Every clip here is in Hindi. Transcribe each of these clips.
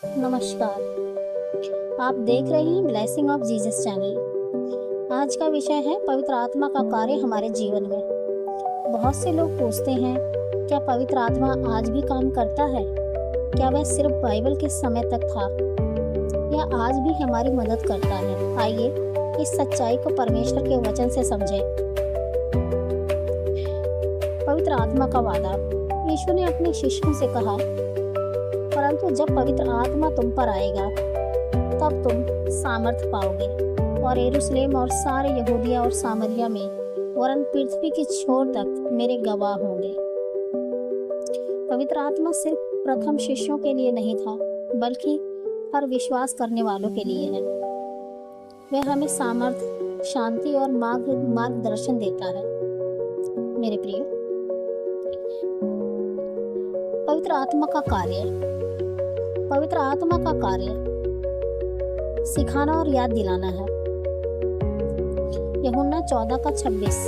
नमस्कार। आप देख रहे हैं ब्लेसिंग ऑफ जीसस चैनल। आज का विषय है पवित्र आत्मा का कार्य हमारे जीवन में। बहुत से लोग पूछते हैं, क्या पवित्र आत्मा आज भी काम करता है? क्या वह सिर्फ बाइबल के समय तक था या आज भी हमारी मदद करता है? आइए इस सच्चाई को परमेश्वर के वचन से समझें। पवित्र आत्मा का वादा। यीशु ने अपने शिष्यों से कहा, परंतु जब पवित्र आत्मा तुम पर आएगा तब तुम सामर्थ पाओगे और यरूशलेम और सारे यहूदिया और सामरिया में वरन पृथ्वी की छोर तक मेरे गवाह होंगे। पवित्र आत्मा सिर्फ प्रथम शिष्यों के लिए नहीं था, बल्कि हर विश्वास करने वालों के लिए है। वह हमें सामर्थ, शांति और मार्गदर्शन देता है। मेरे प्रिय, पवित्र आत्मा का कार्य। पवित्र आत्मा का कार्य सिखाना और याद दिलाना है। यूहन्ना 14:26।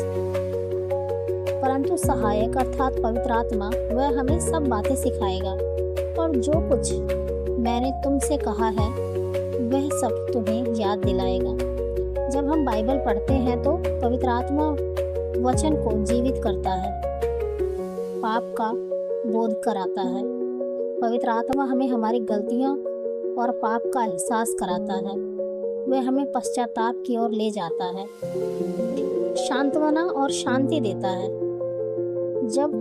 परंतु सहायक अर्थात पवित्र आत्मा वह हमें सब बातें सिखाएगा और जो कुछ मैंने तुमसे कहा है वह सब तुम्हें याद दिलाएगा। जब हम बाइबल पढ़ते हैं तो पवित्र आत्मा वचन को जीवित करता है, पाप का बोध कराता है। पवित्र आत्मा हमें हमारी गलतियों और पाप का एहसास कराता है। वह हमें पश्चाताप की ओर ले जाता है, सांत्वना और शांति देता है। जब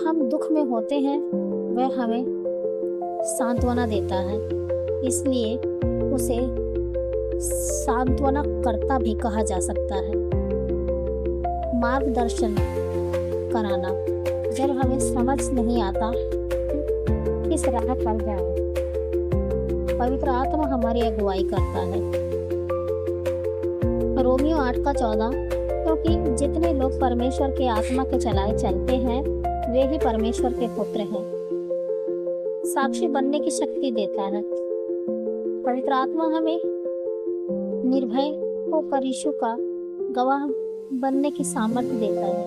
हम दुख में होते हैं वह हमें सांत्वना देता है, इसलिए उसे सांत्वना कर्ता भी कहा जा सकता है। मार्गदर्शन कराना। जब हमें समझ नहीं आता किस राह पर जाएं, पवित्र आत्मा हमारी अगुवाई करता है। रोमियो 8:14। क्योंकि जितने लोग परमेश्वर के आत्मा के चलाए चलते हैं वे ही परमेश्वर के पुत्र हैं। साक्षी बनने की शक्ति देता है। पवित्र आत्मा हमें निर्भय होकर यीशु का गवाह बनने की सामर्थ्य देता है।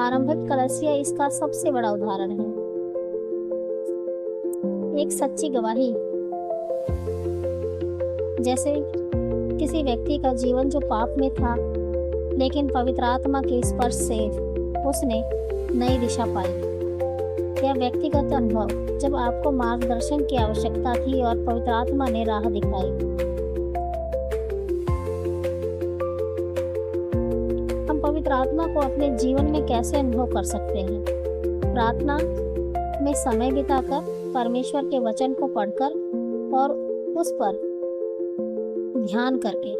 आरंभिक कलीसिया इसका सबसे बड़ा उदाहरण है। एक सच्ची गवाही। जैसे किसी व्यक्ति का जीवन जो पाप में था, लेकिन पवित्र आत्मा के स्पर्श से उसने नई दिशा पाई। यह व्यक्तिगत अनुभव जब आपको मार्गदर्शन की आवश्यकता थी और पवित्र आत्मा ने राह दिखाई। हम पवित्र आत्मा को अपने जीवन में कैसे अनुभव कर सकते हैं? प्रार्थना में समय बिताकर, परमेश्वर के वचन को पढ़कर और उस पर ध्यान करके,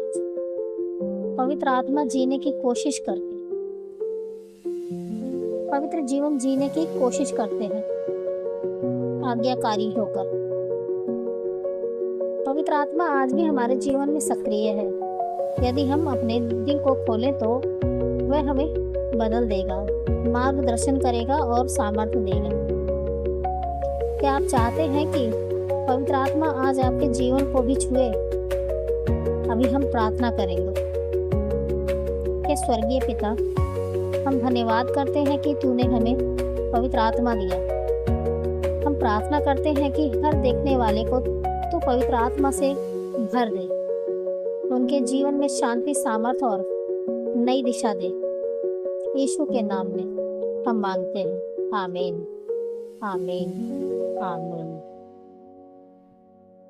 पवित्र आत्मा जीने की कोशिश करके, पवित्र जीवन जीने की कोशिश करते हैं, आज्ञाकारी होकर। पवित्र आत्मा आज भी हमारे जीवन में सक्रिय है। यदि हम अपने दिल को खोलें तो वह हमें बदल देगा, मार्गदर्शन करेगा और सामर्थ्य देगा। क्या आप चाहते हैं कि पवित्र आत्मा आज आपके जीवन को भी छुए? अभी हम प्रार्थना करेंगे। हे स्वर्गीय पिता, हम धन्यवाद करते हैं कि तूने हमें पवित्र आत्मा दिया। हम प्रार्थना करते हैं कि हर देखने वाले को तू पवित्र आत्मा से भर दे, उनके जीवन में शांति, सामर्थ्य और नई दिशा दे। यीशु के नाम में हम मांगते हैं। आमीन, आमीन, आमीन।